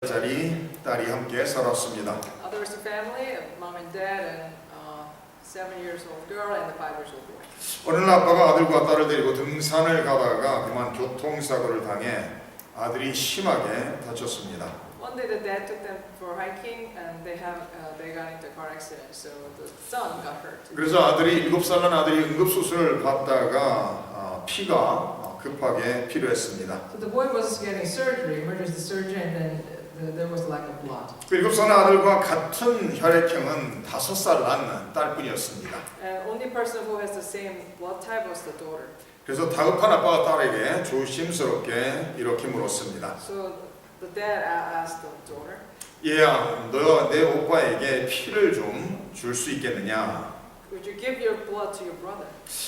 자리 딸이 함께 살았습니다. There was a family of mom and dad and 7-year-old girl and a 5-year-old boy. 어느 날 아빠가 아들과 딸을 데리고 등산을 가다가 그만 교통사고를 당해 아들이 심하게 다쳤습니다. One day the dad took them for hiking and they got into a car accident, so the son got hurt. 그래서 아들이 7살 난 아들이 응급수술을 받다가 피가 급하게 필요했습니다. So the boy was getting surgery, emergency surgery, and then there was lack of blood. 그 7살 난 아들과 같은 혈액형은 5살 난 딸뿐이었습니다. And only person who has the same blood type was the daughter. 그래서 다급한 아빠가 딸에게 조심스럽게 이렇게 물었습니다. So the dad asked the daughter, 얘야, 너 내 오빠에게 피를 좀 줄 수 있겠느냐? "Would you give your blood to your brother?"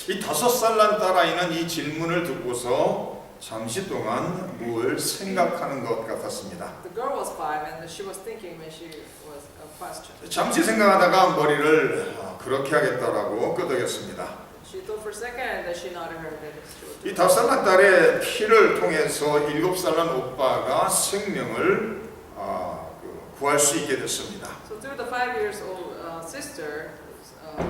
이 5살 난 딸아이는 이 질문을 듣고서 잠시 동안 뭘 생각하는 것 같았습니다. The girl was 5 and she was thinking when she was questioned. 잠시 생각하다가 머리를 그렇게 하겠다라고 끄덕였습니다. She thought for a second and then she nodded her head. 이 5살 난 딸의 피를 통해서 7살 난 오빠가 생명을 구할 수 있게 됐습니다. So through the 5-year-old sister's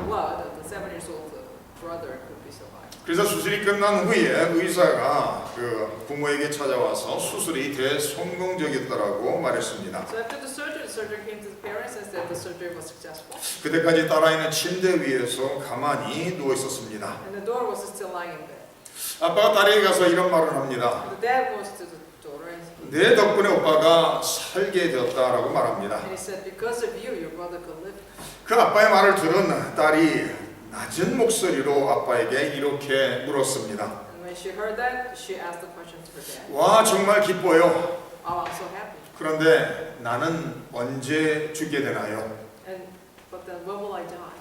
blood, the 7-year-old brother could be survived. 그래서 수술이 끝난 후에 의사가 그 부모에게 찾아와서 수술이 대성공적이었다고 말했습니다. So after the surgery came to the parents and said the surgery was successful. 그때까지 딸아이는 침대 위에서 가만히 누워 있었습니다. And the daughter was still lying in bed. 아빠가 딸에게 가서 이런 말을 합니다. The dad goes to the daughter and 내 덕분에 오빠가 살게 되었다라고 말합니다. he said, "Because of you, your brother could live." 그 아빠의 말을 들은 딸이 낮은 목소리로 아빠에게 이렇게 물었습니다. And when she heard that, she asked the question to her dad. 와, 정말 기뻐요. "Oh, I'm so happy. 그런데 나는 언제 죽게 되나요? But then when will I die?"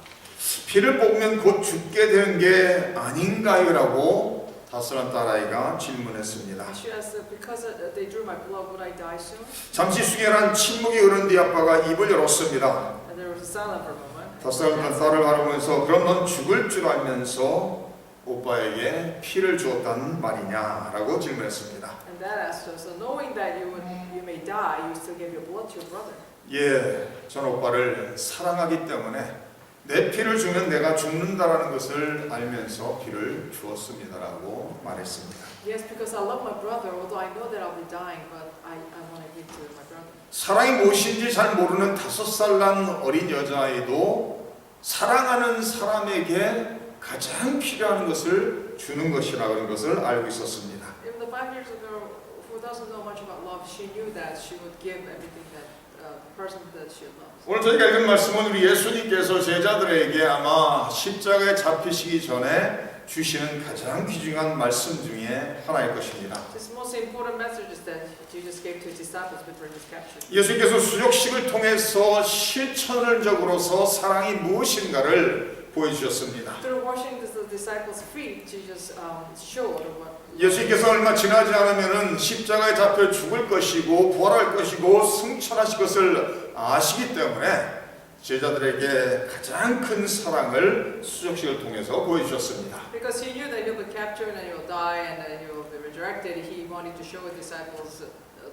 피를 뽑으면 곧 죽게 되는 게 아닌가요? 라고 5살 딸아이가 질문했습니다. She asked, "Because they drew my blood, would I die soon?" 잠시 숙연한 침묵이 흐른 뒤 아빠가 입을 열었습니다. And there was a silence for a moment. 5살 난 딸을 바라보면서 그럼 넌 죽을 줄 알면서 오빠에게 피를 주었단 말이냐라고 질문했습니다. And dad asked her, "So knowing that you may die, you still give your blood to your brother?" 예, 전 오빠를 사랑하기 때문에 내 피를 주면 내가 죽는다라는 것을 알면서 피를 주었습니다라고 말했습니다. Yes, because I love my brother, although I know that I'll be dying, but I want to give to my brother. 사랑이 무엇인지 잘 모르는 5살 난 어린 여자아이도 사랑하는 사람에게 가장 필요한 것을 주는 것이라는 것을 알고 있었습니다. Even the 5-year-old girl who doesn't know much about love, she knew that she would give everything that the person that she loves. 오늘 저희가 읽은 말씀은 우리 예수님께서 제자들에게 아마 십자가에 잡히시기 전에 주시는 가장 귀중한 말씀 중에 하나일 것입니다. This most important message is that Jesus gave to his disciples before he was captured. 예수님께서 수족식을 통해서 실천적으로서 사랑이 무엇인가를 보여주셨습니다. Through washing the disciples' feet, Jesus showed what. 예수님께서 얼마 지나지 않으면 십자가에 잡혀 죽을 것이고 부활할 것이고 승천하실 것을 아시기 때문에 제자들에게 가장 큰 사랑을 수족식을 통해서 보여주셨습니다. Because he knew that he would be captured and he will die and then he will be resurrected, he wanted to show his disciples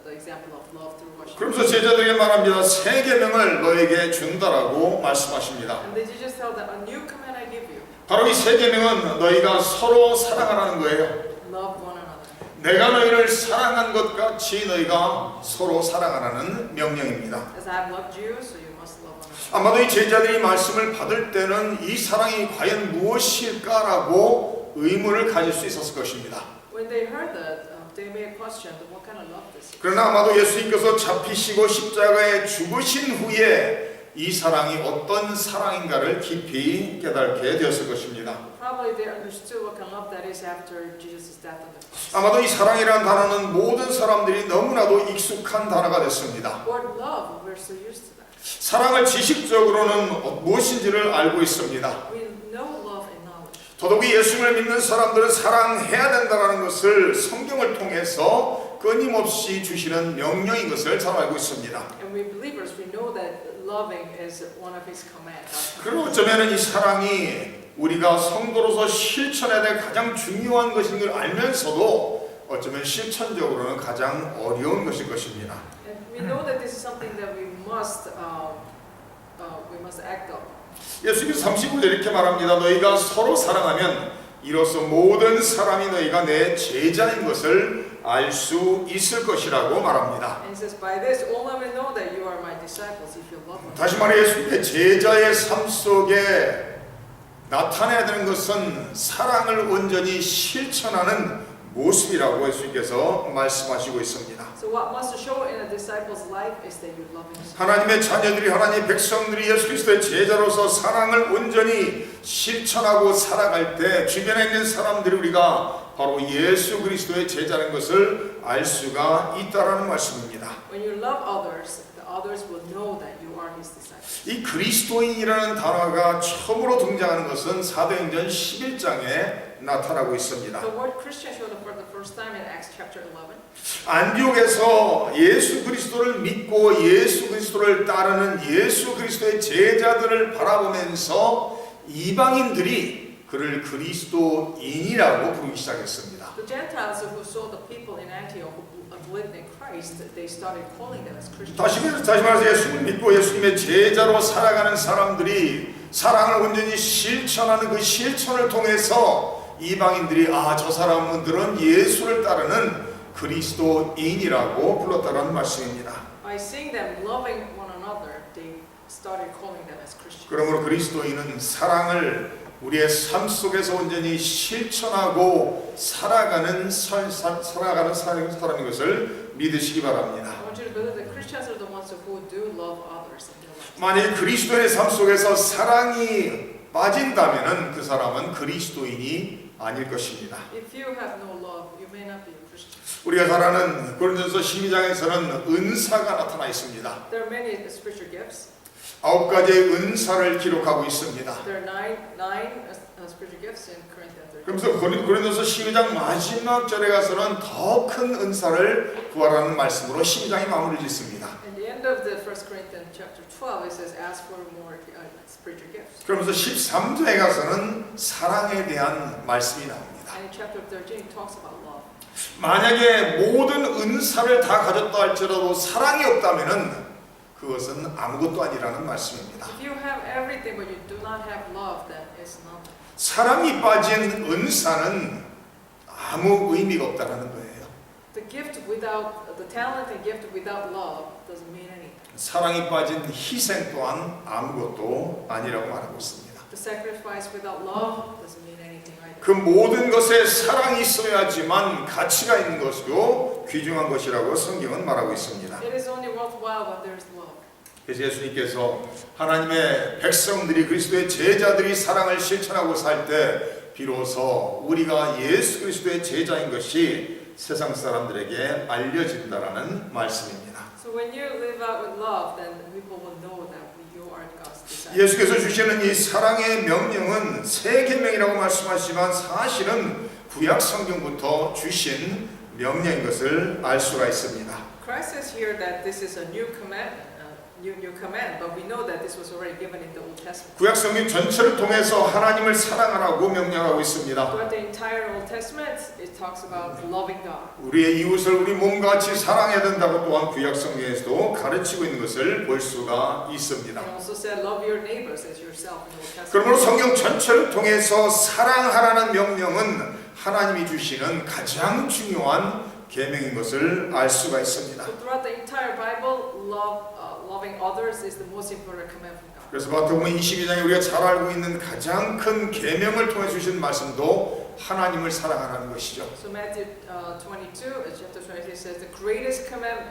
the example of love through washing. 그러면서 제자들에게 말합니다. 세 계명을 너에게 준다라고 말씀하십니다. And then Jesus told them, "A new command I give you: 바로 이 세 계명은 너희가 서로 사랑하라는 거예요. love one another." 내가 너희를 사랑한 것 같이 너희가 서로 사랑하라는 명령입니다. As I have loved you, so you must love one another. 아마도 이 제자들이 말씀을 받을 때는 이 사랑이 과연 무엇일까라고 의문을 가질 수 있었을 것입니다. When they heard that, they may question, "What kind of love this is?" 그러나 아마도 예수님께서 잡히시고 십자가에 죽으신 후에 이 사랑이 어떤 사랑인가를 깊이 깨닫게 되었을 것입니다. Probably they understood what kind of love that is after Jesus' death on the cross. 아마도 이 사랑이라는 단어는 모든 사람들이 너무나도 익숙한 단어가 됐습니다. Word love, we're so used to that. 사랑을 지식적으로는 무엇인지를 알고 있습니다. We know love and knowledge. 더더욱이 예수님을 믿는 사람들은 사랑해야 된다는 것을 성경을 통해서 끊임없이 주시는 명령인 것을 잘 알고 있습니다. And we believers, we know that loving is one of his commands. 그리고 어쩌면 이 사랑이 우리가 성도로서 실천해야 될 가장 중요한 것인 걸 알면서도 어쩌면 실천적으로는 가장 어려운 것일 것입니다. And we We know that this is something that we must act on. 예수님께서 39절 이렇게 말합니다. 너희가 서로 사랑하면 이로써 모든 사람이 너희가 내 제자인 것을 알 수 있을 것이라고 말합니다. And he says, by this all men will know that you are my disciples if you love one 다시 another. 말해 예수님의 제자의 삶 속에 나타내야 되는 것은 사랑을 온전히 실천하는 모습이라고 예수님께서 말씀하시고 있습니다. So what must show in a disciple's life is that you love him. 하나님의 자녀들이 하나님의 백성들이 예수 그리스도의 제자로서 사랑을 온전히 실천하고 살아갈 때 주변에 있는 사람들이 우리가 바로 예수 그리스도의 제자라는 것을 알 수가 있다라는 말씀입니다. When you love others, the others will know that you are his disciples. 이 그리스도인이라는 단어가 처음으로 등장하는 것은 사도행전 11장에 나타나고 있습니다. The word Christian showed up for the first time in Acts chapter 11. 안디옥에서 예수 그리스도를 믿고 예수 그리스도를 따르는 예수 그리스도의 제자들을 바라보면서 이방인들이 그를 그리스도인이라고 부르기 시작했습니다. The Gentiles who saw the people in Antioch who believed in Christ, they started calling them as Christians. 다시 말해서 예수를 믿고 예수님의 제자로 살아가는 사람들이 사랑을 온전히 실천하는 그 실천을 통해서 이방인들이 저 사람들은 예수를 따르는 그리스도인이라고 불렀다는 말씀입니다. By seeing them loving one another, they started calling them as Christians. 그러므로 그리스도인은 사랑을 우리의 삶 속에서 온전히 실천하고 살아가는 사람인 것을 믿으시기 바랍니다. I want you to believe that Christians are the ones who do love others in their lives. 만약 그리스도인의 삶 속에서 사랑이 빠진다면 그 사람은 그리스도인이 아닐 것입니다. If you have no love, you may not be a Christian. 우리가 잘 아는 고린도서 12장에서는 은사가 나타나 있습니다. There are many spiritual gifts. 9가지의 은사를 기록하고 있습니다. There are nine spiritual gifts in Corinthians 13. 그러면서 고린도서 12장 마지막 절에 가서는 더 큰 은사를 구하라는 말씀으로 12장이 마무리 짓습니다. At the end of the 1 Corinthians chapter 12, it says, ask for more spiritual gifts. 그러면서 13장에 가서는 사랑에 대한 말씀이 나옵니다. And in chapter 13, it talks about love. 만약에 모든 은사를 다 가졌다 할지라도 사랑이 없다면은 그것은 아무것도 아니라는 말씀입니다. If you have everything but you do not have love, then it's nothing. 사랑이 빠진 은사는 아무 의미가 없다는 거예요. The talent and gift without love doesn't mean anything. 사랑이 빠진 희생 또한 아무것도 아니라고 말하고 있습니다. The sacrifice without love doesn't mean anything either. 그 모든 것에 사랑이 있어야지만 가치가 있는 것이고 귀중한 것이라고 성경은 말하고 있습니다. It is only worthwhile when there is love. 그래서 예수님께서 하나님의 백성들이 그리스도의 제자들이 사랑을 실천하고 살 때 비로소 우리가 예수 그리스도의 제자인 것이 세상 사람들에게 알려진다라는 말씀입니다. So when you live out with love, then people will know that you are God's disciple. 예수께서 주시는 이 사랑의 명령은 새 계명이라고 말씀하시지만 사실은 구약 성경부터 주신 명령인 것을 알 수가 있습니다. Christ says here that this is a new command, but we know that this was already given in the Old Testament. 구약 성경 전체를 통해서 하나님을 사랑하라고 명령하고 있습니다. Throughout the entire Old Testament, it talks about loving God. 우리의 이웃을 우리 몸과 같이 사랑해야 된다고 또한 구약 성경에서도 가르치고 있는 것을 볼 수가 있습니다. It also said, love your neighbors as yourself in the Old Testament. 그러므로 성경 전체를 통해서 사랑하라는 명령은 하나님이 주시는 가장 중요한 계명인 것을 알 수가 있습니다. So throughout the entire Bible, loving others is the most important command from God. 그래서 마태복음 22장에 우리가 잘 알고 있는 가장 큰 계명을 통해 주신 말씀도 하나님을 사랑하라는 것이죠. So Matthew 22, chapter 22 says the greatest command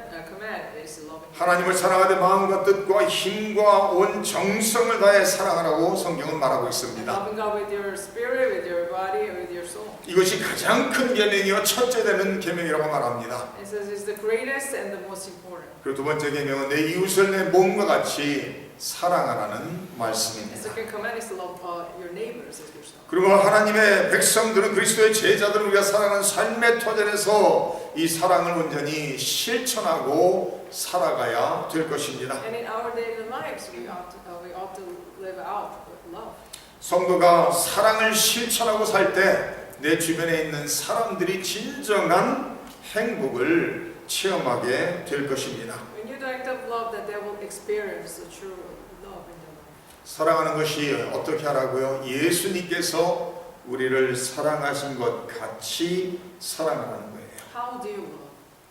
is loving God. 하나님을 사랑하되 마음과 뜻과 힘과 온 정성을 다해 사랑하라고 성경은 말하고 있습니다. Loving God with your spirit, with your body, with your soul. 이것이 가장 큰 계명이요 첫째 되는 계명이라고 말합니다. It says it's the greatest and the most important. 그리고 두 번째 계명은 내 이웃을 내 몸과 같이 사랑하라는 The 말씀입니다. second command is to love your neighbors as yourself. 그리고 하나님의 백성들은 그리스도의 제자들은 우리가 살아가는 삶의 터전에서 이 사랑을 온전히 실천하고 살아가야 될 것입니다. And in our daily lives, we ought to live out with love. 성도가 사랑을 실천하고 살 때 내 주변에 있는 사람들이 진정한 행복을 체험하게 될 것입니다. When you of love that they will experience the true love in their life. 사랑하는 것이 어떻게 하라고요? 예수님께서 우리를 사랑하신 것 같이 사랑하는 거예요. How do you love?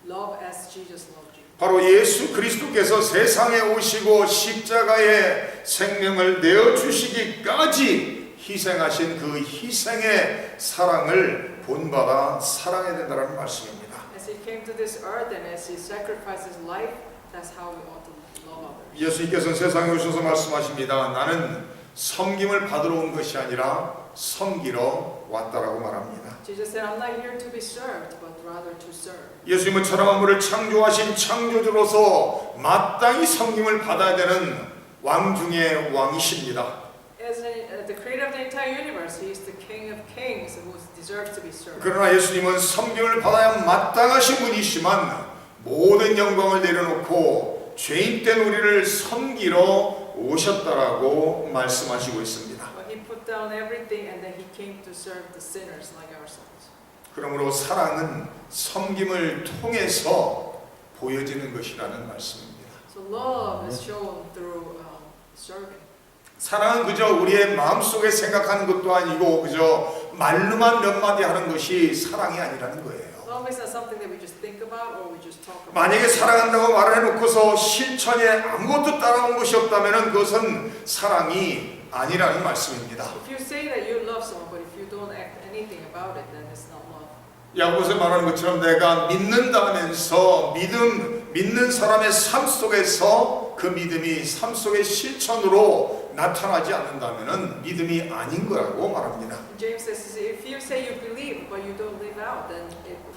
Love as Jesus loved you. 바로 예수 그리스도께서 세상에 오시고 십자가에 생명을 내어주시기까지 희생하신 그 희생의 사랑을 본받아 사랑해야 된다는 말씀입니다. As he came to this earth and as he sacrificed his life, that's how we ought to love others. 예수님께서는 세상에 오셔서 말씀하십니다. 나는 섬김을 받으러 온 것이 아니라 섬기러 왔다라고 말합니다. Jesus said, I'm not here to be served, but rather to serve. 예수님은 천하 만물을 창조하신 창조주로서 마땅히 섬김을 받아야 되는 왕 중의 왕이십니다. As the creator of the entire universe, he is the King of kings who deserves to be served. 그러나 예수님은 섬김을 받아야 마땅하신 분이시만 모든 영광을 내려놓고 죄인된 우리를 섬기러 오셨다라고 말씀하시고 있습니다. But he put down everything and then he came to serve the sinners like ourselves. 그러므로 사랑은 섬김을 통해서 보여지는 것이라는 말씀입니다. So love is shown through serving. 사랑은 그저 우리의 마음속에 생각하는 것도 아니고 그저 말로만 몇 마디 하는 것이 사랑이 아니라는 거예요. Love is not something that we just think about or we just talk about. 만약에 사랑한다고 말을 해놓고서 실천에 아무것도 따라온 것이 없다면 그것은 사랑이 아니라는 말씀입니다. If you say that you love someone, but if you don't act anything about it, then it's not love. 야고보서 말하는 것처럼 내가 믿는다면서 믿는 사람의 삶 속에서 그 믿음이 삶 속의 실천으로 나타나지 않는다면 믿음이 아닌 거라고 말합니다. James says, if you say you believe but you don't live out, then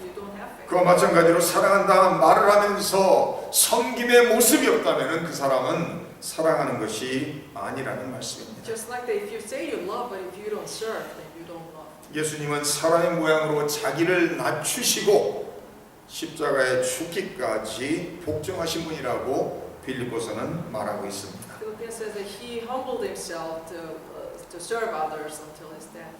you don't have faith. 그와 마찬가지로 사랑한다 말을 하면서 섬김의 모습이 없다면 그 사람은 사랑하는 것이 아니라는 말씀입니다. Just like that, if you say you love, but if you don't serve, then you don't love. 예수님은 사람의 모양으로 자기를 낮추시고 십자가에 죽기까지 복종하신 분이라고 빌립보서는 말하고 있습니다. Philippians says that he humbled himself to serve others until his death.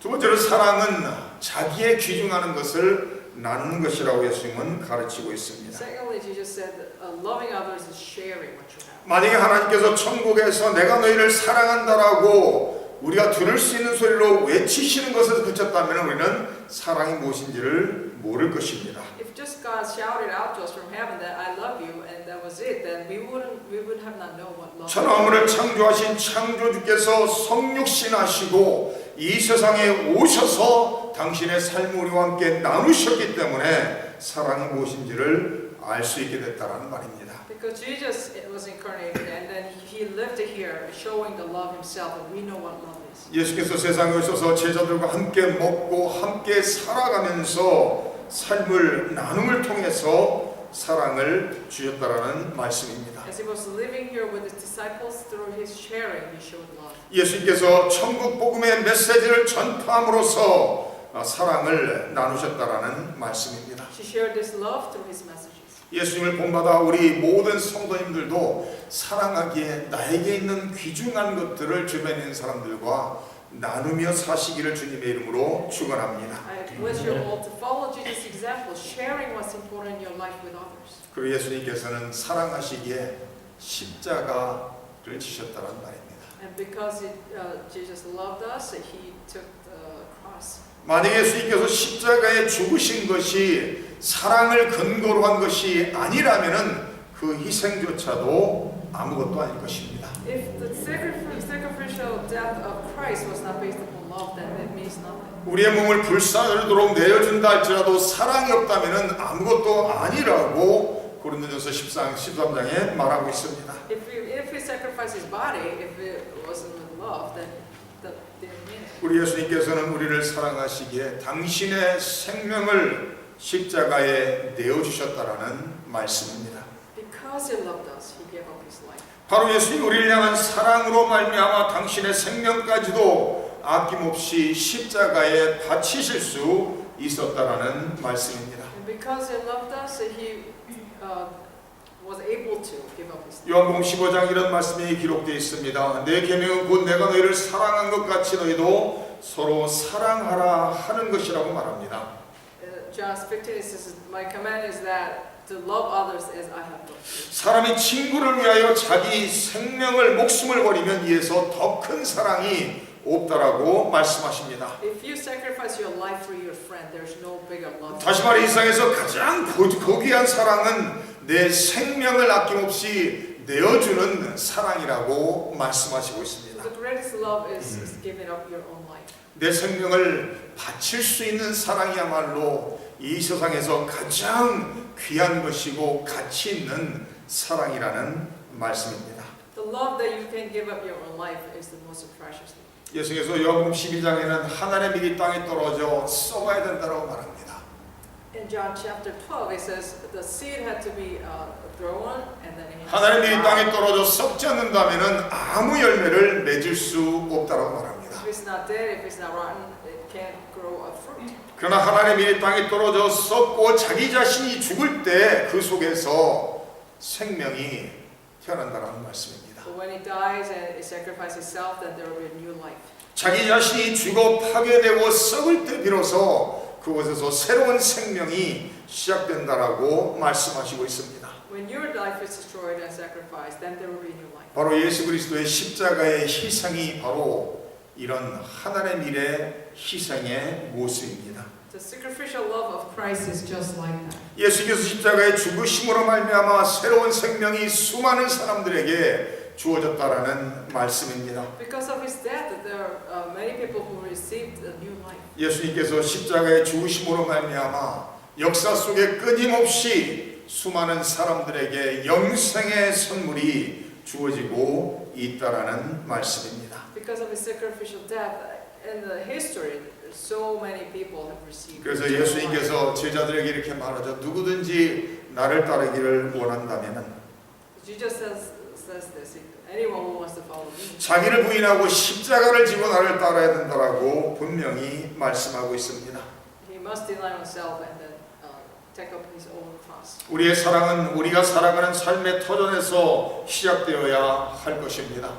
두 번째로 사랑은 자기의 귀중하는 것을 나누는 것이라고 예수님은 가르치고 있습니다. Secondly, Jesus said that loving others is sharing what you have. 만약에 하나님께서 천국에서 내가 너희를 사랑한다라고 우리가 들을 수 있는 소리로 외치시는 것에서 그쳤다면 우리는 사랑이 무엇인지를 모를 것입니다. If just God shouted out to us from heaven that I love you and that was it, then we would have not known what love is. 천하 만물을 창조하신 창조주께서 성육신하시고 이 세상에 오셔서 당신의 삶을 우리와 함께 나누셨기 때문에 사랑이 무엇인지를 알 수 있게 됐다라는 말입니다. Because Jesus was incarnated and then he lived here showing the love himself and we know what love is. 예수께서 세상에 오셔서 제자들과 함께 먹고 함께 살아가면서 삶을 나눔을 통해서 사랑을 주셨다라는 말씀입니다. As he was living here with his disciples through his sharing, he showed love. 예수님께서 천국 복음의 메시지를 전파함으로써 사랑을 나누셨다라는 말씀입니다. She shared this love through his messages. 예수님을 본받아 우리 모든 성도님들도 사랑하기에 나에게 있는 귀중한 것들을 주변에 있는 사람들과 나누며 사시기를 주님의 이름으로 축원합니다. I wish you all to follow Jesus' example, sharing what's important in your life with others. 그리고 예수님께서는 사랑하시기에 십자가를 지셨다는 말입니다. And because Jesus loved us, he took the cross. 만약에 예수님께서 십자가에 죽으신 것이 사랑을 근거로 한 것이 아니라면은 그 희생조차도 아무것도 아닐 것입니다. If the sacrificial death of Christ was not based upon love, then it means nothing. 우리의 몸을 불사르도록 내어준다 할지라도 사랑이 없다면은 아무것도 아니라고 고린도전서 13장에 말하고 있습니다. If we sacrifice his body, if it wasn't with love, then that didn't mean it. 우리 예수님께서는 우리를 사랑하시기에 당신의 생명을 십자가에 내어주셨다라는 말씀입니다. Because he loved us, he gave up his life. 바로 예수님 우리를 향한 사랑으로 말미암아 당신의 생명까지도 아낌없이 십자가에 바치실 수 있었다라는 말씀입니다. And because he loved us, he was able to give up his life. 요한복음 15장 이런 말씀이 기록되어 있습니다. 내 계명은 곧 내가 너희를 사랑한 것 같이 너희도 서로 사랑하라 하는 것이라고 말합니다. John 15 it says, "My command is that to love others as I have loved you. 사람이 친구를 위하여 자기 생명을 목숨을 버리면 이에서 더 큰 사랑이 없다라고 말씀하십니다. If you sacrifice your life for your friend, there's no bigger love. 다시 말해 이 세상에서 가장 고귀한 사랑은 내 생명을 아낌없이 내어주는 사랑이라고 말씀하시고 있습니다. The greatest love is giving up your own life. 내 생명을 바칠 수 있는 사랑이야말로 이 세상에서 가장 귀한 것이고 가치 있는 사랑이라는 말씀입니다. The love that you can give up your own life is the most precious love. 예수께서 요한복음 12장에는 하나님의 밀이 땅에 떨어져 썩어야 된다고 말합니다. In John chapter 12, it says the seed had to be thrown and then it has 하나님의 밀이 to 땅에 die. 떨어져 썩지 않는다면 아무 열매를 맺을 수 없다고 말합니다. If it's not dead, if it's not rotten, it can't grow a fruit. 그러나 하나님의 밀이 땅에 떨어져 썩고 자기 자신이 죽을 때 그 속에서 생명이 태어난다는 말씀입니다. But when he dies and he sacrifices himself, then there will be a new life. 자기 자신이 죽어 파괴되고 썩을 때 비로소 그곳에서 새로운 생명이 시작된다라고 말씀하시고 있습니다. When your life is destroyed and sacrificed, then there will be a new life. 바로 예수 그리스도의 십자가의 희생이 바로 이런 하나님의 일의 희생의 모습입니다. The sacrificial love of Christ is just like that. 예수께서 십자가의 죽으심으로 말미암아 새로운 생명이 수많은 사람들에게 주어졌다라는 말씀입니다. Because of his death, there are many people who received a new life. 예수님께서 십자가의 죽으심으로 말미암아 역사 속에 끊임없이 수많은 사람들에게 영생의 선물이 주어지고 있다라는 말씀입니다. Because of his sacrificial death, in the history, so many people have received. 그래서 eternal life. 예수님께서 제자들에게 이렇게 말하죠. 누구든지 나를 따르기를 원한다면은 Jesus says this. If anyone who wants to follow me, 자기를 부인하고 십자가를 지고 나를 따라야 된다라고 분명히 말씀하고 있습니다. he must deny himself and then take up his own cross. 우리의 사랑은 우리가 살아가는 삶의 터전에서 시작되어야 할 것입니다.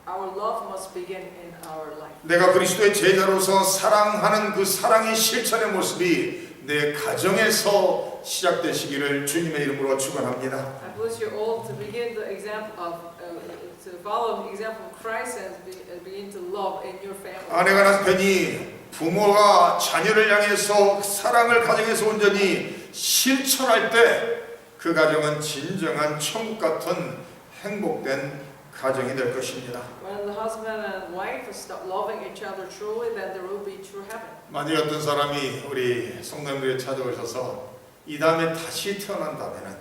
Our love must begin in our life. 내가 그리스도의 제자로서 사랑하는 그 사랑의 실천의 모습이 내 가정에서 시작되시기를 주님의 이름으로 축원합니다. I bless you all to begin the example of to follow the example of Christ and begin to love in your family. 아내가 남편이 부모가 자녀를 향해서 사랑을 가정에서 온전히 실천할 때 그 가정은 진정한 천국 같은 행복된 가정이 될 것입니다. When the husband and wife stop loving each other truly, then there will be true heaven. 만약 어떤 사람이 우리 성도님들이 찾아오셔서 이 다음에 다시 태어난다면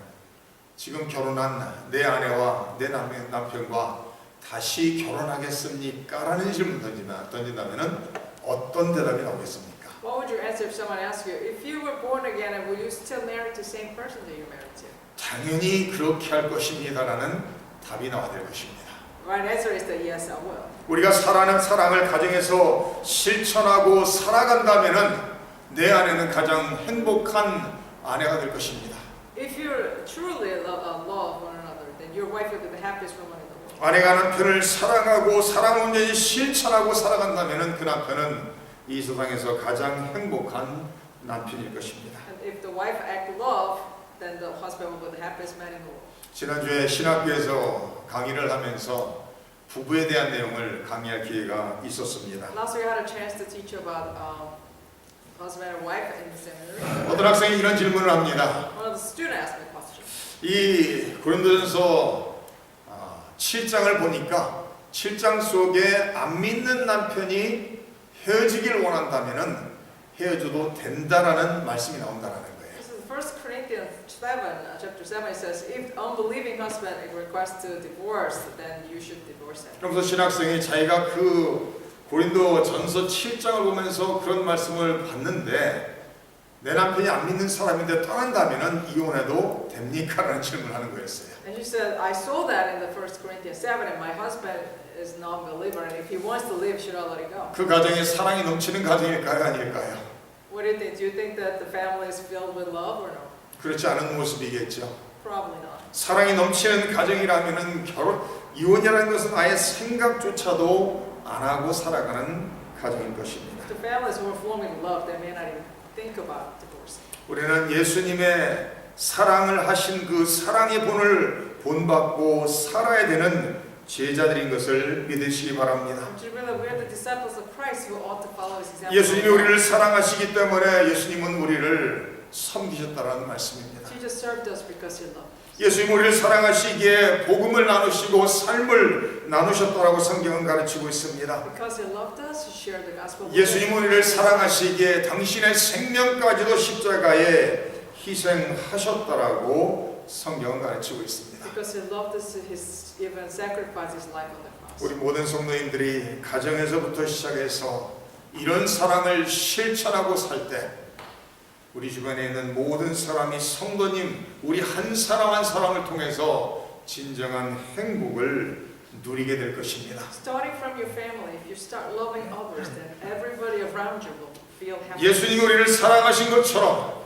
지금 결혼한 내 아내와 내 남편과 다시 결혼하겠습니까? 라는 질문 던진다면 어떤 대답이 나오겠습니까? What would you answer if someone asked you, if you were born again, and will you still marry the same person that you're married to? 당연히 그렇게 할 것입니다라는 답이 나와야 될 것입니다. Right answer is that yes, I will. 우리가 사랑하는 사랑을 가정에서 실천하고 살아간다면은 내 아내는 가장 행복한 아내가 될 것입니다. If you truly love one another, then your wife will be the happiest woman in the world. 아내가 남편을 사랑하고 사랑 온전히 실천하고 살아간다면은 그 남편은 이 세상에서 가장 행복한 남편일 것입니다. And if the wife act love, then the husband will be the happiest man in the world. 지난주에 신학교에서 강의를 하면서 부부에 대한 내용을 강의할 기회가 있었습니다. Last week I had a chance to teach about husband and wife in the seminary. 어떤 학생이 이런 질문을 합니다. One of the students asked me a question. 이 고린도전서 7장을 보니까 7장 속에 안 믿는 남편이 헤어지길 원한다면은 헤어져도 된다라는 말씀이 나온다라는 거예요. This is 1 Corinthians 7, chapter 7. It says, if unbelieving husband requests to divorce, then you should divorce him. 그러면서 신학생이 자기가 그 고린도전서 7장을 보면서 그런 말씀을 봤는데 내 남편이 안 믿는 사람인데 떠난다면은 이혼해도 됩니까? 라는 질문을 하는 거였어요. And she said, I saw that in the 1 Corinthians 7, and my husband is not a believer, and if he wants to leave, should I let it go? 그 가정에 사랑이 넘치는 가정일까요? 아닐까요? What do you think? Do you think that the family is filled with love or no? 그렇지 않은 모습이겠죠. Probably not. 사랑이 넘치는 가정이라면은 이혼이라는 것은 아예 생각조차도 안 하고 살아가는 가정일 것입니다. If the families who are flowing with love, they may not even think about divorce. 우리는 예수님의 사랑을 하신 그 사랑의 본을 본받고 살아야 되는 제자들인 것을 믿으시기 바랍니다. But you realize we are the disciples of Christ who ought to follow His example. 예수님이 우리를 사랑하시기 때문에 예수님은 우리를 섬기셨다는 말씀입니다. Jesus served us because He loved us. 예수님 우리를 사랑하시기에 복음을 나누시고 삶을 나누셨다라고 성경은 가르치고 있습니다. Because He loved us, He shared the gospel. with 예수님 us. 우리를 사랑하시기에 당신의 생명까지도 십자가에 희생하셨다라고 성경은 가르치고 있습니다. Because He loved us, He's even sacrificed His life on the cross. 우리 모든 성도님들이 가정에서부터 시작해서 이런 사랑을 실천하고 살 때 우리 주변에 있는 모든 사람이 성도님, 우리 한 사람 한 사람을 통해서 진정한 행복을 누리게 될 것입니다. Starting from your family, if you start loving others, then everybody around you will feel happy. 예수님이 우리를 사랑하신 것처럼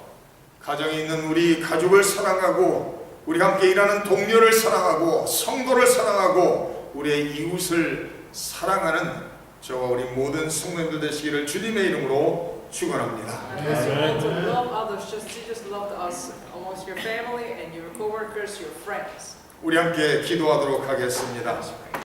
가정에 있는 우리 가족을 사랑하고 우리 함께 일하는 동료를 사랑하고 성도를 사랑하고 우리의 이웃을 사랑하는 저와 우리 모든 성도님들 되시기를 주님의 이름으로 축원합니다. And as you want to love others, just love us amongst your family and your co-workers, your friends. 우리 함께 기도하도록 하겠습니다.